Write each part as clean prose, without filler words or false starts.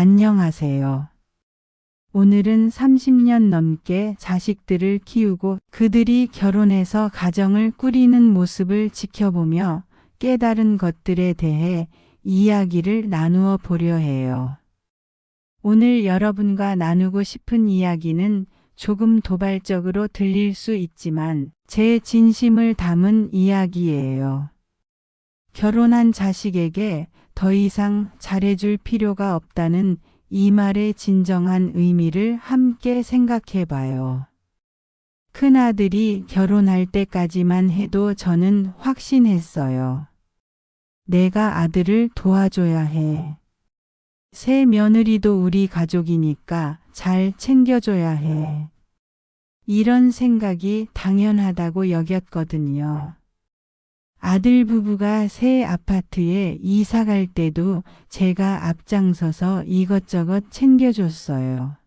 안녕하세요. 오늘은 30년 넘게 자식들을 키우고 그들이 결혼해서 가정을 꾸리는 모습을 지켜보며 깨달은 것들에 대해 이야기를 나누어 보려 해요. 오늘 여러분과 나누고 싶은 이야기는 조금 도발적으로 들릴 수 있지만 제 진심을 담은 이야기예요. 결혼한 자식에게 더 이상 잘해줄 필요가 없다는 이 말의 진정한 의미를 함께 생각해 봐요. 큰아들이 결혼할 때까지만 해도 저는 확신했어요. 내가 아들을 도와줘야 해. 새 며느리도 우리 가족이니까 잘 챙겨줘야 해. 이런 생각이 당연하다고 여겼거든요. 아들 부부가 새 아파트에 이사 갈 때도 제가 앞장서서 이것저것 챙겨줬어요.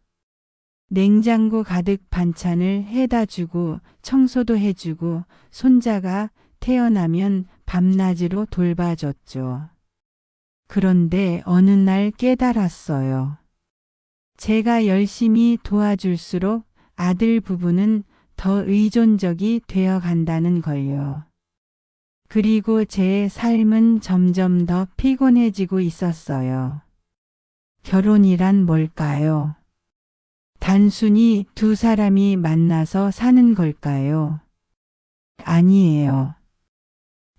냉장고 가득 반찬을 해다 주고 청소도 해주고 손자가 태어나면 밤낮으로 돌봐줬죠. 그런데 어느 날 깨달았어요. 제가 열심히 도와줄수록 아들 부부는 더 의존적이 되어 간다는 걸요. 그리고 제 삶은 점점 더 피곤해지고 있었어요. 결혼이란 뭘까요? 단순히 두 사람이 만나서 사는 걸까요? 아니에요.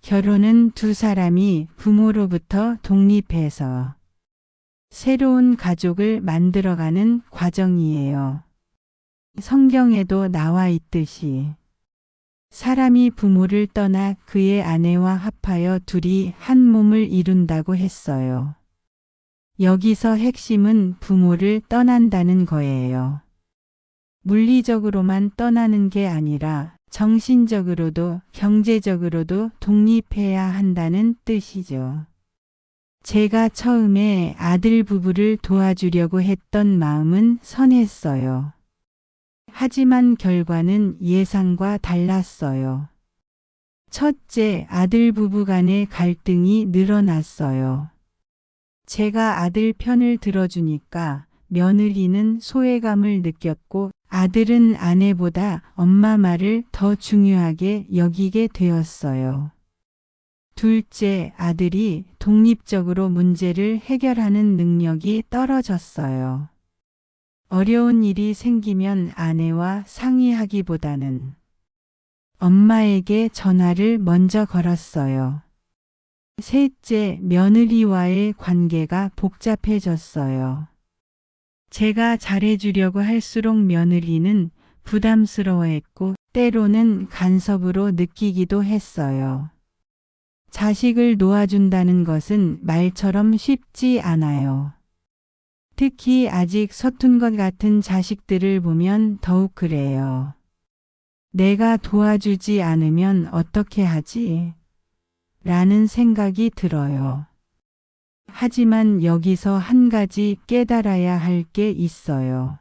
결혼은 두 사람이 부모로부터 독립해서 새로운 가족을 만들어가는 과정이에요. 성경에도 나와 있듯이 사람이 부모를 떠나 그의 아내와 합하여 둘이 한 몸을 이룬다고 했어요. 여기서 핵심은 부모를 떠난다는 거예요. 물리적으로만 떠나는 게 아니라 정신적으로도 경제적으로도 독립해야 한다는 뜻이죠. 제가 처음에 아들 부부를 도와주려고 했던 마음은 선했어요. 하지만 결과는 예상과 달랐어요. 첫째, 아들 부부 간의 갈등이 늘어났어요. 제가 아들 편을 들어주니까 며느리는 소외감을 느꼈고 아들은 아내보다 엄마 말을 더 중요하게 여기게 되었어요. 둘째, 아들이 독립적으로 문제를 해결하는 능력이 떨어졌어요. 어려운 일이 생기면 아내와 상의하기보다는 엄마에게 전화를 먼저 걸었어요. 셋째, 며느리와의 관계가 복잡해졌어요. 제가 잘해주려고 할수록 며느리는 부담스러워했고 때로는 간섭으로 느끼기도 했어요. 자식을 놓아준다는 것은 말처럼 쉽지 않아요. 특히 아직 서툰 것 같은 자식들을 보면 더욱 그래요. 내가 도와주지 않으면 어떻게 하지? 라는 생각이 들어요. 하지만 여기서 한 가지 깨달아야 할 게 있어요.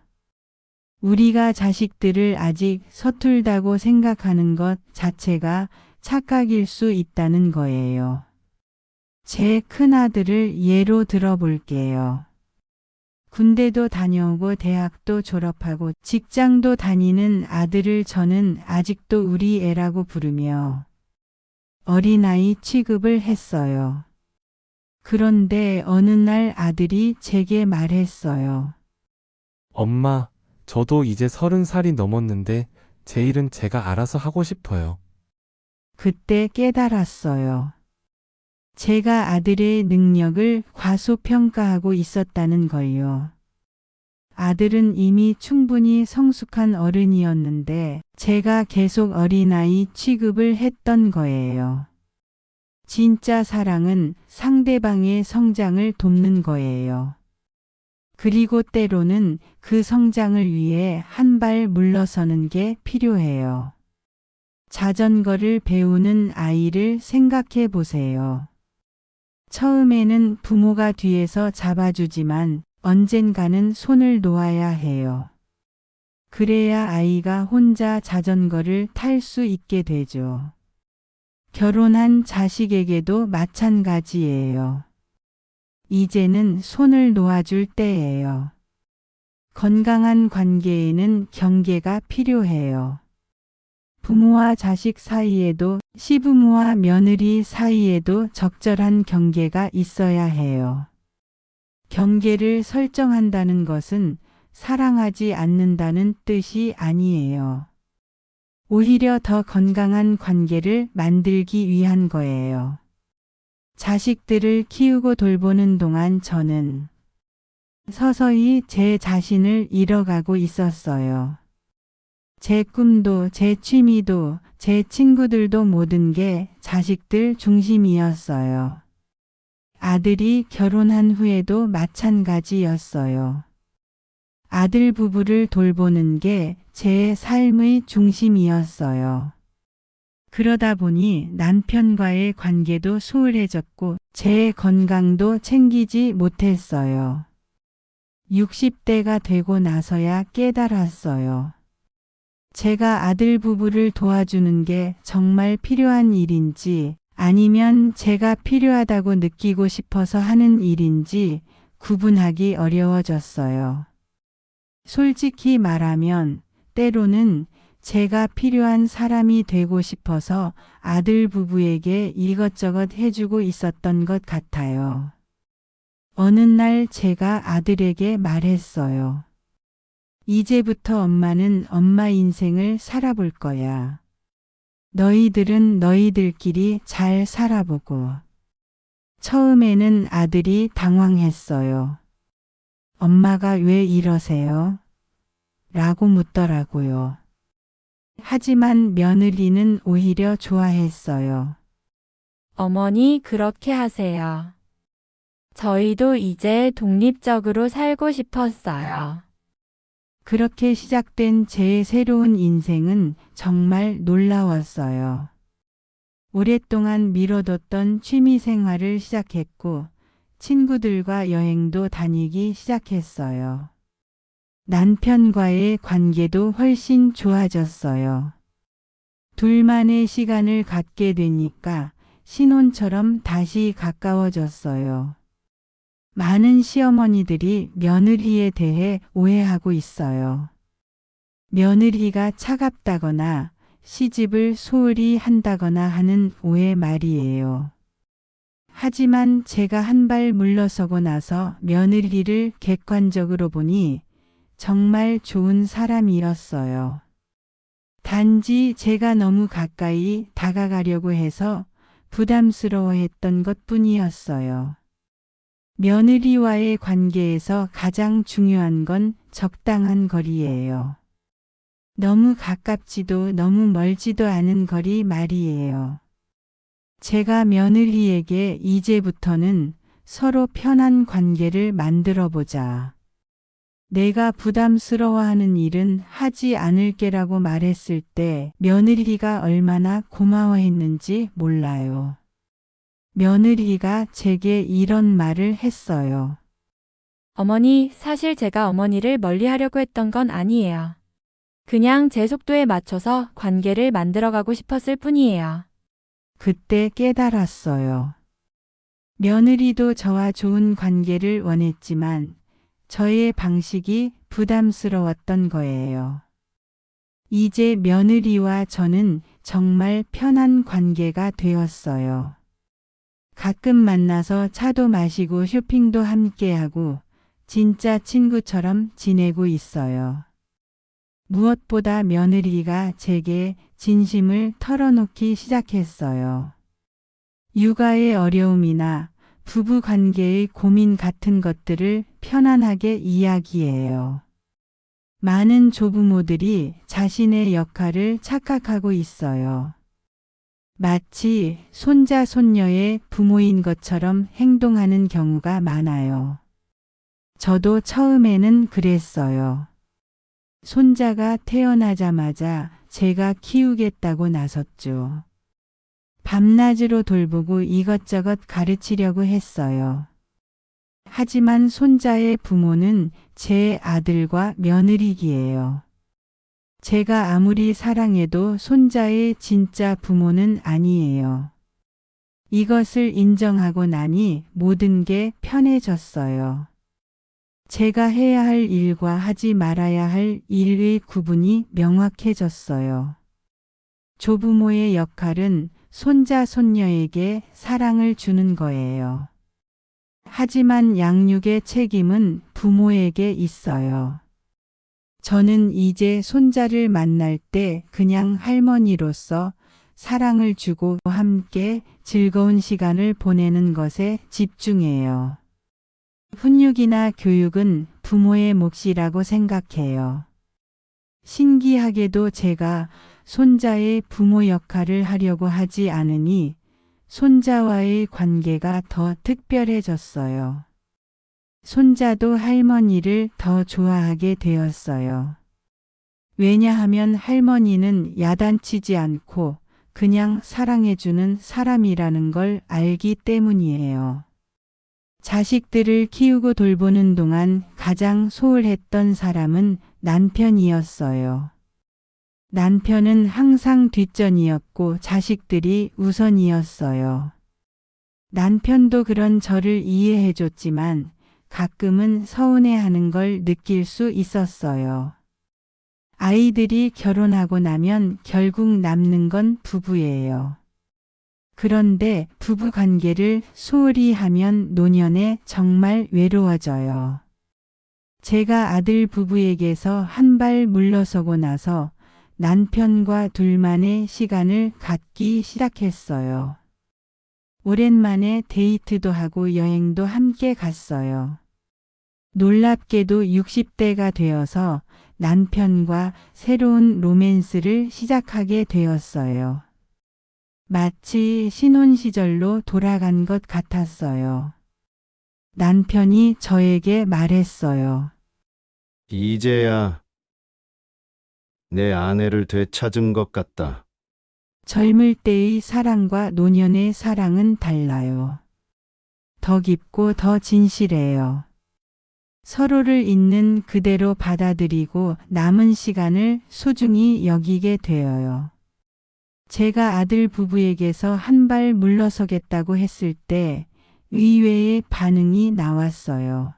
우리가 자식들을 아직 서툴다고 생각하는 것 자체가 착각일 수 있다는 거예요. 제 큰아들을 예로 들어볼게요. 군대도 다녀오고 대학도 졸업하고 직장도 다니는 아들을 저는 아직도 우리 애라고 부르며 어린아이 취급을 했어요. 그런데 어느 날 아들이 제게 말했어요. 엄마, 저도 이제 30살이 넘었는데 제 일은 제가 알아서 하고 싶어요. 그때 깨달았어요. 제가 아들의 능력을 과소평가하고 있었다는 걸요. 아들은 이미 충분히 성숙한 어른이었는데 제가 계속 어린아이 취급을 했던 거예요. 진짜 사랑은 상대방의 성장을 돕는 거예요. 그리고 때로는 그 성장을 위해 한 발 물러서는 게 필요해요. 자전거를 배우는 아이를 생각해 보세요. 처음에는 부모가 뒤에서 잡아주지만 언젠가는 손을 놓아야 해요. 그래야 아이가 혼자 자전거를 탈 수 있게 되죠. 결혼한 자식에게도 마찬가지예요. 이제는 손을 놓아줄 때예요. 건강한 관계에는 경계가 필요해요. 부모와 자식 사이에도 시부모와 며느리 사이에도 적절한 경계가 있어야 해요. 경계를 설정한다는 것은 사랑하지 않는다는 뜻이 아니에요. 오히려 더 건강한 관계를 만들기 위한 거예요. 자식들을 키우고 돌보는 동안 저는 서서히 제 자신을 잃어가고 있었어요. 제 꿈도 제 취미도 제 친구들도 모든 게 자식들 중심이었어요. 아들이 결혼한 후에도 마찬가지였어요. 아들 부부를 돌보는 게 제 삶의 중심이었어요. 그러다 보니 남편과의 관계도 소홀해졌고 제 건강도 챙기지 못했어요. 60대가 되고 나서야 깨달았어요. 제가 아들 부부를 도와주는 게 정말 필요한 일인지 아니면 제가 필요하다고 느끼고 싶어서 하는 일인지 구분하기 어려워졌어요. 솔직히 말하면 때로는 제가 필요한 사람이 되고 싶어서 아들 부부에게 이것저것 해주고 있었던 것 같아요. 어느 날 제가 아들에게 말했어요. 이제부터 엄마는 엄마 인생을 살아볼 거야. 너희들은 너희들끼리 잘 살아보고. 처음에는 아들이 당황했어요. 엄마가 왜 이러세요? 라고 묻더라고요. 하지만 며느리는 오히려 좋아했어요. 어머니 그렇게 하세요. 저희도 이제 독립적으로 살고 싶었어요. 그렇게 시작된 제 새로운 인생은 정말 놀라웠어요. 오랫동안 미뤄뒀던 취미 생활을 시작했고 친구들과 여행도 다니기 시작했어요. 남편과의 관계도 훨씬 좋아졌어요. 둘만의 시간을 갖게 되니까 신혼처럼 다시 가까워졌어요. 많은 시어머니들이 며느리에 대해 오해하고 있어요. 며느리가 차갑다거나 시집을 소홀히 한다거나 하는 오해 말이에요. 하지만 제가 한 발 물러서고 나서 며느리를 객관적으로 보니 정말 좋은 사람이었어요. 단지 제가 너무 가까이 다가가려고 해서 부담스러워했던 것뿐이었어요. 며느리와의 관계에서 가장 중요한 건 적당한 거리예요. 너무 가깝지도 너무 멀지도 않은 거리 말이에요. 제가 며느리에게 이제부터는 서로 편한 관계를 만들어 보자. 내가 부담스러워하는 일은 하지 않을게라고 말했을 때 며느리가 얼마나 고마워했는지 몰라요. 며느리가 제게 이런 말을 했어요. 어머니, 사실 제가 어머니를 멀리하려고 했던 건 아니에요. 그냥 제 속도에 맞춰서 관계를 만들어가고 싶었을 뿐이에요. 그때 깨달았어요. 며느리도 저와 좋은 관계를 원했지만 저의 방식이 부담스러웠던 거예요. 이제 며느리와 저는 정말 편한 관계가 되었어요. 가끔 만나서 차도 마시고 쇼핑도 함께하고 진짜 친구처럼 지내고 있어요. 무엇보다 며느리가 제게 진심을 털어놓기 시작했어요. 육아의 어려움이나 부부 관계의 고민 같은 것들을 편안하게 이야기해요. 많은 조부모들이 자신의 역할을 착각하고 있어요. 마치 손자 손녀의 부모인 것처럼 행동하는 경우가 많아요. 저도 처음에는 그랬어요. 손자가 태어나자마자 제가 키우겠다고 나섰죠. 밤낮으로 돌보고 이것저것 가르치려고 했어요. 하지만 손자의 부모는 제 아들과 며느리기예요. 제가 아무리 사랑해도 손자의 진짜 부모는 아니에요. 이것을 인정하고 나니 모든 게 편해졌어요. 제가 해야 할 일과 하지 말아야 할 일의 구분이 명확해졌어요. 조부모의 역할은 손자, 손녀에게 사랑을 주는 거예요. 하지만 양육의 책임은 부모에게 있어요. 저는 이제 손자를 만날 때 그냥 할머니로서 사랑을 주고 함께 즐거운 시간을 보내는 것에 집중해요. 훈육이나 교육은 부모의 몫이라고 생각해요. 신기하게도 제가 손자의 부모 역할을 하려고 하지 않으니 손자와의 관계가 더 특별해졌어요. 손자도 할머니를 더 좋아하게 되었어요. 왜냐하면 할머니는 야단치지 않고 그냥 사랑해주는 사람이라는 걸 알기 때문이에요. 자식들을 키우고 돌보는 동안 가장 소홀했던 사람은 남편이었어요. 남편은 항상 뒷전이었고 자식들이 우선이었어요. 남편도 그런 저를 이해해줬지만 가끔은 서운해하는 걸 느낄 수 있었어요. 아이들이 결혼하고 나면 결국 남는 건 부부예요. 그런데 부부 관계를 소홀히 하면 노년에 정말 외로워져요. 제가 아들 부부에게서 한 발 물러서고 나서 남편과 둘만의 시간을 갖기 시작했어요. 오랜만에 데이트도 하고 여행도 함께 갔어요. 놀랍게도 60대가 되어서 남편과 새로운 로맨스를 시작하게 되었어요. 마치 신혼 시절로 돌아간 것 같았어요. 남편이 저에게 말했어요. 이제야 내 아내를 되찾은 것 같다. 젊을 때의 사랑과 노년의 사랑은 달라요. 더 깊고 더 진실해요. 서로를 있는 그대로 받아들이고 남은 시간을 소중히 여기게 되어요. 제가 아들 부부에게서 한 발 물러서겠다고 했을 때 의외의 반응이 나왔어요.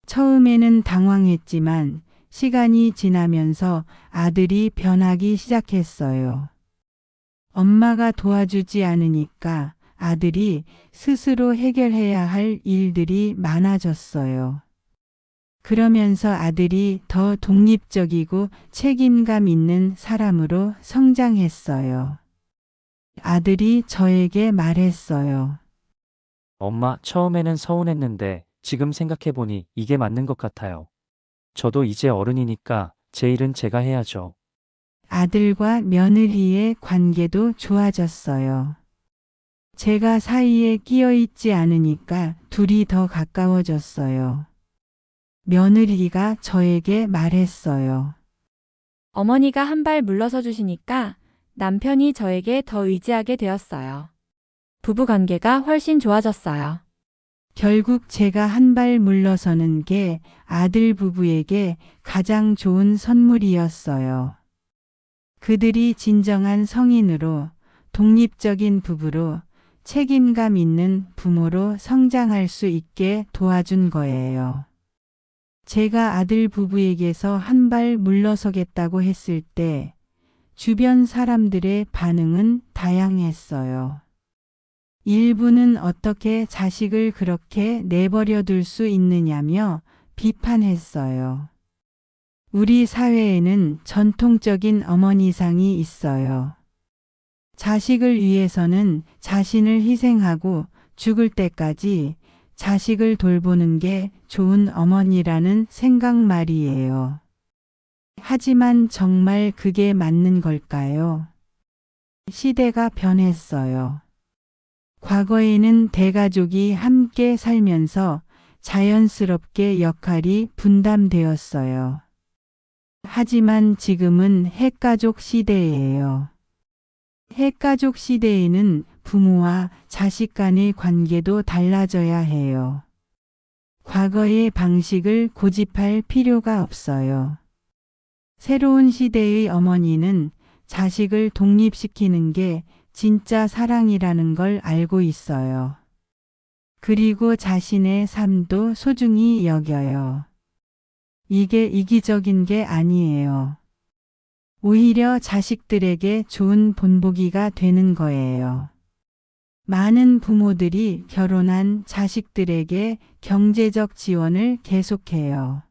처음에는 당황했지만 시간이 지나면서 아들이 변하기 시작했어요. 엄마가 도와주지 않으니까 아들이 스스로 해결해야 할 일들이 많아졌어요. 그러면서 아들이 더 독립적이고 책임감 있는 사람으로 성장했어요. 아들이 저에게 말했어요. 엄마, 처음에는 서운했는데 지금 생각해보니 이게 맞는 것 같아요. 저도 이제 어른이니까 제 일은 제가 해야죠. 아들과 며느리의 관계도 좋아졌어요. 제가 사이에 끼어 있지 않으니까 둘이 더 가까워졌어요. 며느리가 저에게 말했어요. 어머니가 한 발 물러서 주시니까 남편이 저에게 더 의지하게 되었어요. 부부 관계가 훨씬 좋아졌어요. 결국 제가 한 발 물러서는 게 아들 부부에게 가장 좋은 선물이었어요. 그들이 진정한 성인으로 독립적인 부부로 책임감 있는 부모로 성장할 수 있게 도와준 거예요. 제가 아들 부부에게서 한 발 물러서겠다고 했을 때 주변 사람들의 반응은 다양했어요. 일부는 어떻게 자식을 그렇게 내버려 둘 수 있느냐며 비판했어요. 우리 사회에는 전통적인 어머니상이 있어요. 자식을 위해서는 자신을 희생하고 죽을 때까지 자식을 돌보는 게 좋은 어머니라는 생각 말이에요. 하지만 정말 그게 맞는 걸까요? 시대가 변했어요. 과거에는 대가족이 함께 살면서 자연스럽게 역할이 분담되었어요. 하지만 지금은 핵가족 시대예요. 핵가족 시대에는 부모와 자식 간의 관계도 달라져야 해요. 과거의 방식을 고집할 필요가 없어요. 새로운 시대의 어머니는 자식을 독립시키는 게 진짜 사랑이라는 걸 알고 있어요. 그리고 자신의 삶도 소중히 여겨요. 이게 이기적인 게 아니에요. 오히려 자식들에게 좋은 본보기가 되는 거예요. 많은 부모들이 결혼한 자식들에게 경제적 지원을 계속해요.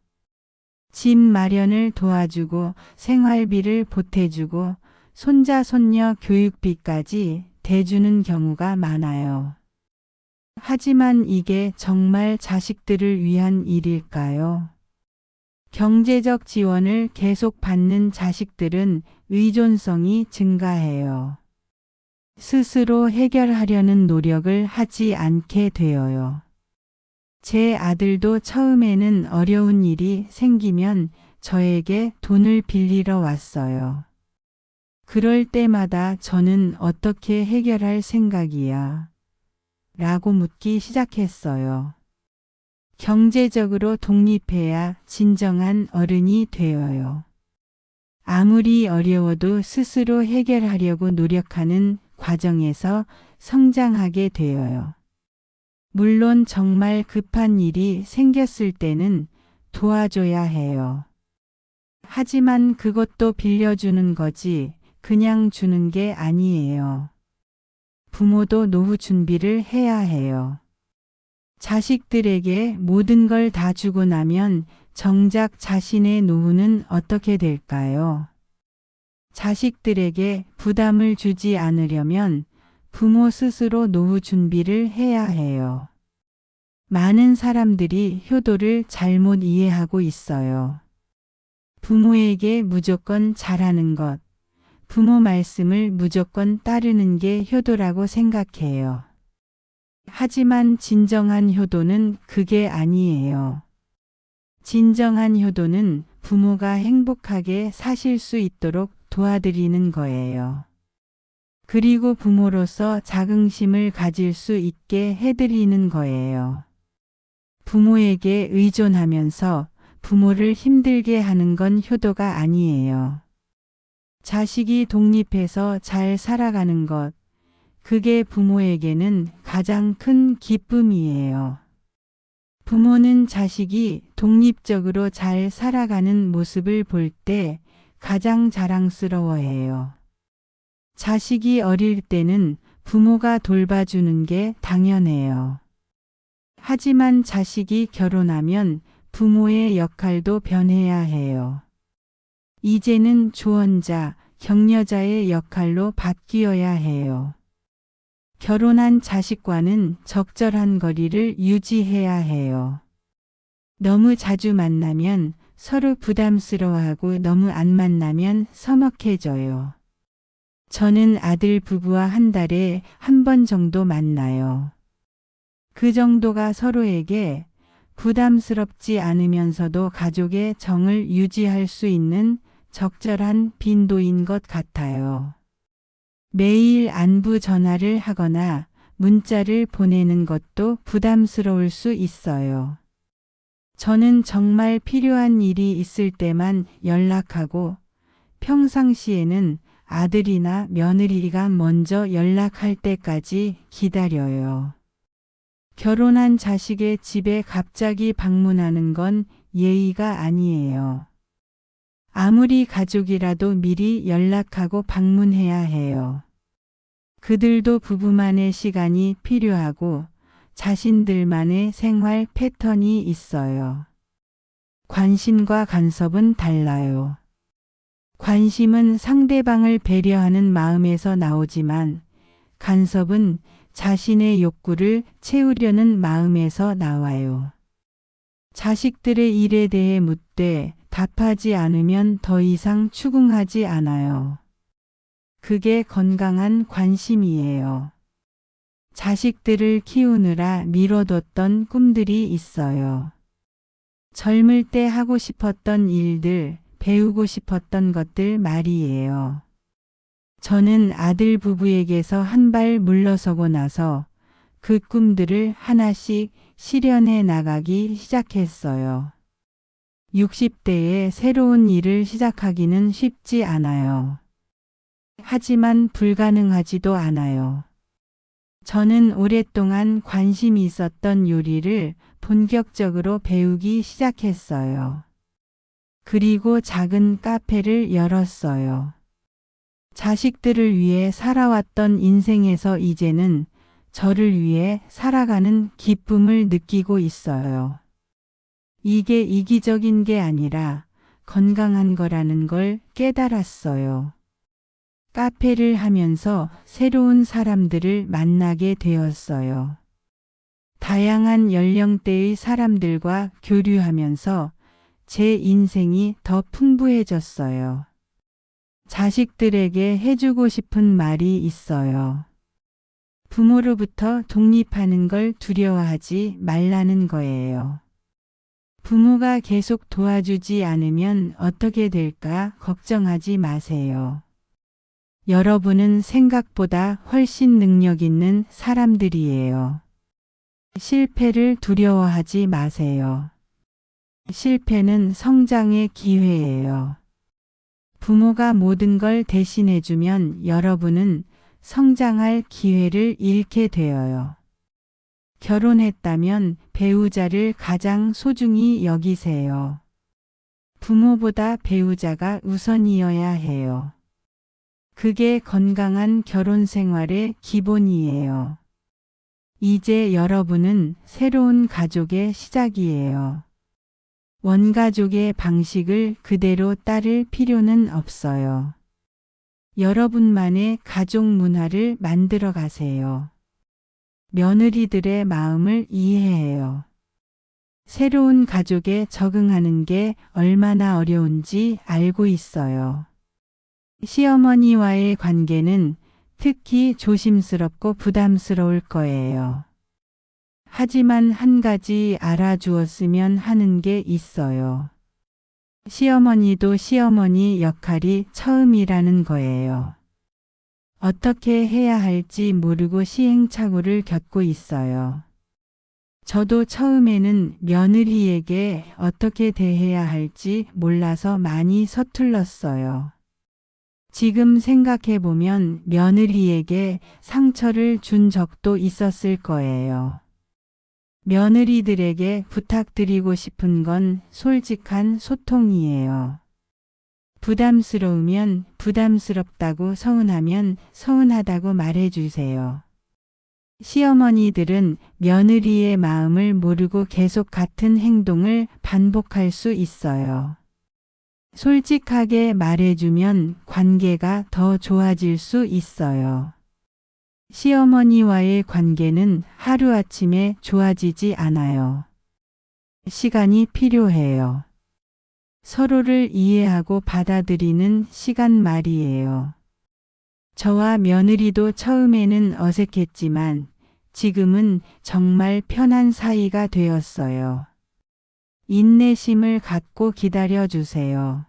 집 마련을 도와주고 생활비를 보태주고 손자 손녀 교육비까지 대주는 경우가 많아요. 하지만 이게 정말 자식들을 위한 일일까요? 경제적 지원을 계속 받는 자식들은 의존성이 증가해요. 스스로 해결하려는 노력을 하지 않게 되어요. 제 아들도 처음에는 어려운 일이 생기면 저에게 돈을 빌리러 왔어요. 그럴 때마다 저는 어떻게 해결할 생각이야? 라고 묻기 시작했어요. 경제적으로 독립해야 진정한 어른이 되어요. 아무리 어려워도 스스로 해결하려고 노력하는 과정에서 성장하게 되어요. 물론 정말 급한 일이 생겼을 때는 도와줘야 해요. 하지만 그것도 빌려주는 거지 그냥 주는 게 아니에요. 부모도 노후 준비를 해야 해요. 자식들에게 모든 걸 다 주고 나면 정작 자신의 노후는 어떻게 될까요? 자식들에게 부담을 주지 않으려면 부모 스스로 노후 준비를 해야 해요. 많은 사람들이 효도를 잘못 이해하고 있어요. 부모에게 무조건 잘하는 것, 부모 말씀을 무조건 따르는 게 효도라고 생각해요. 하지만 진정한 효도는 그게 아니에요. 진정한 효도는 부모가 행복하게 사실 수 있도록 도와드리는 거예요. 그리고 부모로서 자긍심을 가질 수 있게 해드리는 거예요. 부모에게 의존하면서 부모를 힘들게 하는 건 효도가 아니에요. 자식이 독립해서 잘 살아가는 것, 그게 부모에게는 가장 큰 기쁨이에요. 부모는 자식이 독립적으로 잘 살아가는 모습을 볼 때 가장 자랑스러워해요. 자식이 어릴 때는 부모가 돌봐주는 게 당연해요. 하지만 자식이 결혼하면 부모의 역할도 변해야 해요. 이제는 조언자, 격려자의 역할로 바뀌어야 해요. 결혼한 자식과는 적절한 거리를 유지해야 해요. 너무 자주 만나면 서로 부담스러워하고 너무 안 만나면 서먹해져요. 저는 아들 부부와 한 달에 한 번 정도 만나요. 그 정도가 서로에게 부담스럽지 않으면서도 가족의 정을 유지할 수 있는 적절한 빈도인 것 같아요. 매일 안부 전화를 하거나 문자를 보내는 것도 부담스러울 수 있어요. 저는 정말 필요한 일이 있을 때만 연락하고 평상시에는 아들이나 며느리가 먼저 연락할 때까지 기다려요. 결혼한 자식의 집에 갑자기 방문하는 건 예의가 아니에요. 아무리 가족이라도 미리 연락하고 방문해야 해요. 그들도 부부만의 시간이 필요하고 자신들만의 생활 패턴이 있어요. 관심과 간섭은 달라요. 관심은 상대방을 배려하는 마음에서 나오지만 간섭은 자신의 욕구를 채우려는 마음에서 나와요. 자식들의 일에 대해 묻되 답하지 않으면 더 이상 추궁하지 않아요. 그게 건강한 관심이에요. 자식들을 키우느라 미뤄뒀던 꿈들이 있어요. 젊을 때 하고 싶었던 일들, 배우고 싶었던 것들 말이에요. 저는 아들 부부에게서 한 발 물러서고 나서 그 꿈들을 하나씩 실현해 나가기 시작했어요. 60대에 새로운 일을 시작하기는 쉽지 않아요. 하지만 불가능하지도 않아요. 저는 오랫동안 관심이 있었던 요리를 본격적으로 배우기 시작했어요. 그리고 작은 카페를 열었어요. 자식들을 위해 살아왔던 인생에서 이제는 저를 위해 살아가는 기쁨을 느끼고 있어요. 이게 이기적인 게 아니라 건강한 거라는 걸 깨달았어요. 카페를 하면서 새로운 사람들을 만나게 되었어요. 다양한 연령대의 사람들과 교류하면서 제 인생이 더 풍부해졌어요. 자식들에게 해주고 싶은 말이 있어요. 부모로부터 독립하는 걸 두려워하지 말라는 거예요. 부모가 계속 도와주지 않으면 어떻게 될까 걱정하지 마세요. 여러분은 생각보다 훨씬 능력 있는 사람들이에요. 실패를 두려워하지 마세요. 실패는 성장의 기회예요. 부모가 모든 걸 대신해주면 여러분은 성장할 기회를 잃게 되어요. 결혼했다면 배우자를 가장 소중히 여기세요. 부모보다 배우자가 우선이어야 해요. 그게 건강한 결혼 생활의 기본이에요. 이제 여러분은 새로운 가족의 시작이에요. 원가족의 방식을 그대로 따를 필요는 없어요. 여러분만의 가족 문화를 만들어 가세요. 며느리들의 마음을 이해해요. 새로운 가족에 적응하는 게 얼마나 어려운지 알고 있어요. 시어머니와의 관계는 특히 조심스럽고 부담스러울 거예요. 하지만 한 가지 알아주었으면 하는 게 있어요. 시어머니도 시어머니 역할이 처음이라는 거예요. 어떻게 해야 할지 모르고 시행착오를 겪고 있어요. 저도 처음에는 며느리에게 어떻게 대해야 할지 몰라서 많이 서툴렀어요. 지금 생각해보면 며느리에게 상처를 준 적도 있었을 거예요. 며느리들에게 부탁드리고 싶은 건 솔직한 소통이에요. 부담스러우면 부담스럽다고, 서운하면 서운하다고 말해주세요. 시어머니들은 며느리의 마음을 모르고 계속 같은 행동을 반복할 수 있어요. 솔직하게 말해주면 관계가 더 좋아질 수 있어요. 시어머니와의 관계는 하루아침에 좋아지지 않아요. 시간이 필요해요. 서로를 이해하고 받아들이는 시간 말이에요. 저와 며느리도 처음에는 어색했지만 지금은 정말 편한 사이가 되었어요. 인내심을 갖고 기다려주세요.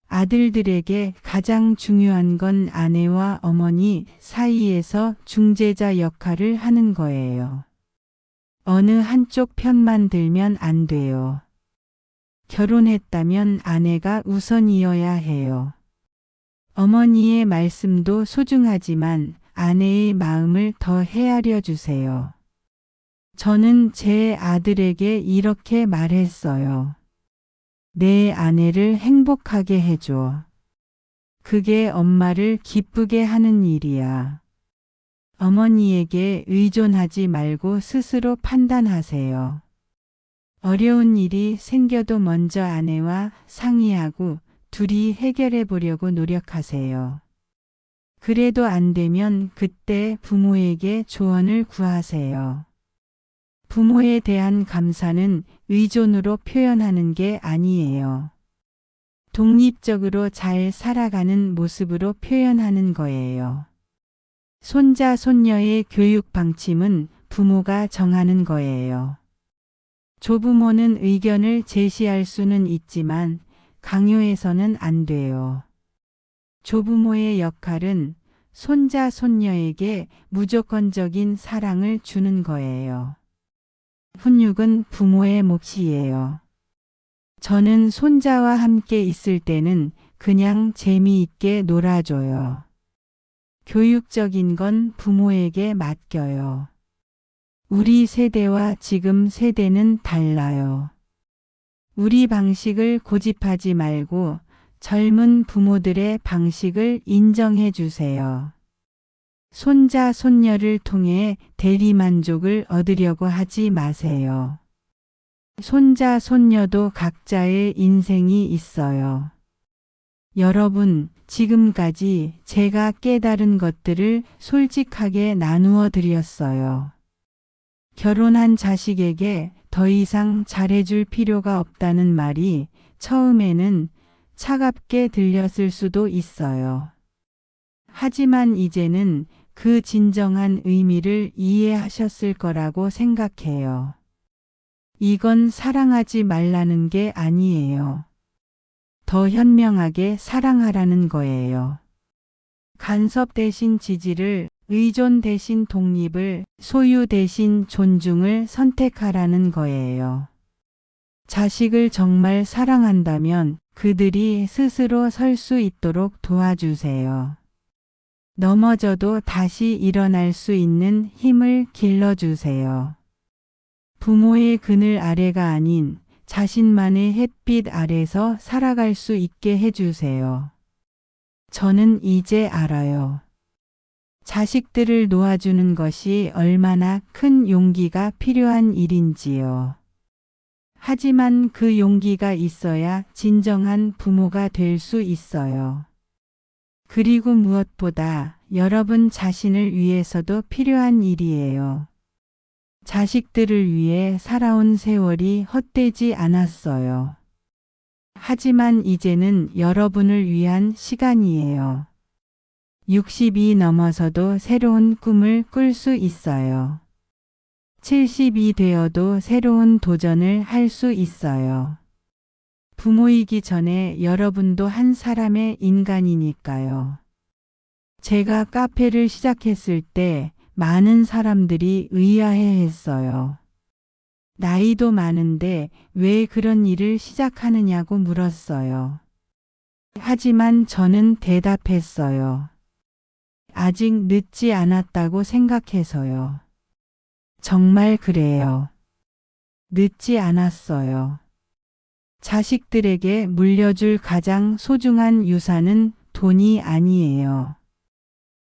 아들들에게 가장 중요한 건 아내와 어머니 사이에서 중재자 역할을 하는 거예요. 어느 한쪽 편만 들면 안 돼요. 결혼했다면 아내가 우선이어야 해요. 어머니의 말씀도 소중하지만 아내의 마음을 더 헤아려 주세요. 저는 제 아들에게 이렇게 말했어요. 내 아내를 행복하게 해줘. 그게 엄마를 기쁘게 하는 일이야. 어머니에게 의존하지 말고 스스로 판단하세요. 어려운 일이 생겨도 먼저 아내와 상의하고 둘이 해결해 보려고 노력하세요. 그래도 안 되면 그때 부모에게 조언을 구하세요. 부모에 대한 감사는 의존으로 표현하는 게 아니에요. 독립적으로 잘 살아가는 모습으로 표현하는 거예요. 손자, 손녀의 교육 방침은 부모가 정하는 거예요. 조부모는 의견을 제시할 수는 있지만 강요해서는 안 돼요. 조부모의 역할은 손자, 손녀에게 무조건적인 사랑을 주는 거예요. 훈육은 부모의 몫이에요. 저는 손자와 함께 있을 때는 그냥 재미있게 놀아줘요. 교육적인 건 부모에게 맡겨요. 우리 세대와 지금 세대는 달라요. 우리 방식을 고집하지 말고 젊은 부모들의 방식을 인정해 주세요. 손자, 손녀를 통해 대리만족을 얻으려고 하지 마세요. 손자, 손녀도 각자의 인생이 있어요. 여러분, 지금까지 제가 깨달은 것들을 솔직하게 나누어 드렸어요. 결혼한 자식에게 더 이상 잘해줄 필요가 없다는 말이 처음에는 차갑게 들렸을 수도 있어요. 하지만 이제는 그 진정한 의미를 이해하셨을 거라고 생각해요. 이건 사랑하지 말라는 게 아니에요. 더 현명하게 사랑하라는 거예요. 간섭 대신 지지를, 의존 대신 독립을, 소유 대신 존중을 선택하라는 거예요. 자식을 정말 사랑한다면 그들이 스스로 설 수 있도록 도와주세요. 넘어져도 다시 일어날 수 있는 힘을 길러주세요. 부모의 그늘 아래가 아닌 자신만의 햇빛 아래서 살아갈 수 있게 해주세요. 저는 이제 알아요. 자식들을 놓아주는 것이 얼마나 큰 용기가 필요한 일인지요. 하지만 그 용기가 있어야 진정한 부모가 될 수 있어요. 그리고 무엇보다 여러분 자신을 위해서도 필요한 일이에요. 자식들을 위해 살아온 세월이 헛되지 않았어요. 하지만 이제는 여러분을 위한 시간이에요. 60이 넘어서도 새로운 꿈을 꿀 수 있어요. 70이 되어도 새로운 도전을 할 수 있어요. 부모이기 전에 여러분도 한 사람의 인간이니까요. 제가 카페를 시작했을 때 많은 사람들이 의아해했어요. 나이도 많은데 왜 그런 일을 시작하느냐고 물었어요. 하지만 저는 대답했어요. 아직 늦지 않았다고 생각해서요. 정말 그래요. 늦지 않았어요. 자식들에게 물려줄 가장 소중한 유산은 돈이 아니에요.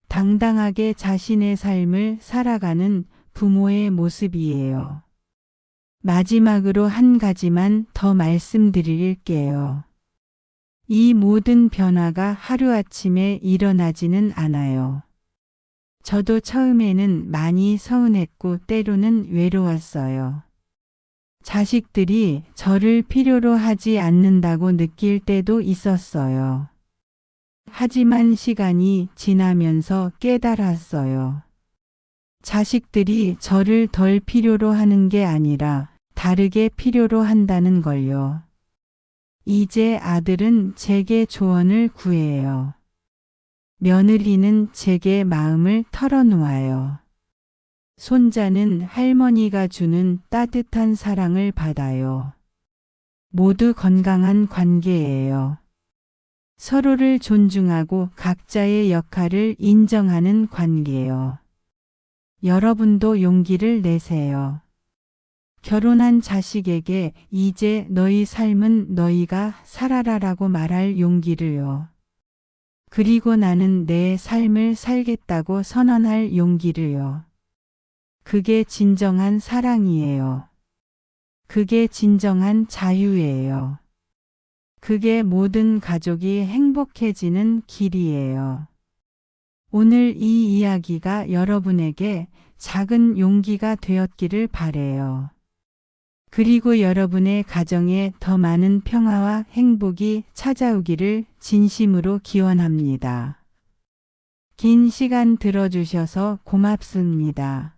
당당하게 자신의 삶을 살아가는 부모의 모습이에요. 마지막으로 한 가지만 더 말씀드릴게요. 이 모든 변화가 하루아침에 일어나지는 않아요. 저도 처음에는 많이 서운했고 때로는 외로웠어요. 자식들이 저를 필요로 하지 않는다고 느낄 때도 있었어요. 하지만 시간이 지나면서 깨달았어요. 자식들이 저를 덜 필요로 하는 게 아니라 다르게 필요로 한다는 걸요. 이제 아들은 제게 조언을 구해요. 며느리는 제게 마음을 털어놓아요. 손자는 할머니가 주는 따뜻한 사랑을 받아요. 모두 건강한 관계예요. 서로를 존중하고 각자의 역할을 인정하는 관계요. 여러분도 용기를 내세요. 결혼한 자식에게 이제 너희 삶은 너희가 살아라라고 말할 용기를요. 그리고 나는 내 삶을 살겠다고 선언할 용기를요. 그게 진정한 사랑이에요. 그게 진정한 자유예요. 그게 모든 가족이 행복해지는 길이에요. 오늘 이 이야기가 여러분에게 작은 용기가 되었기를 바래요. 그리고 여러분의 가정에 더 많은 평화와 행복이 찾아오기를 진심으로 기원합니다. 긴 시간 들어주셔서 고맙습니다.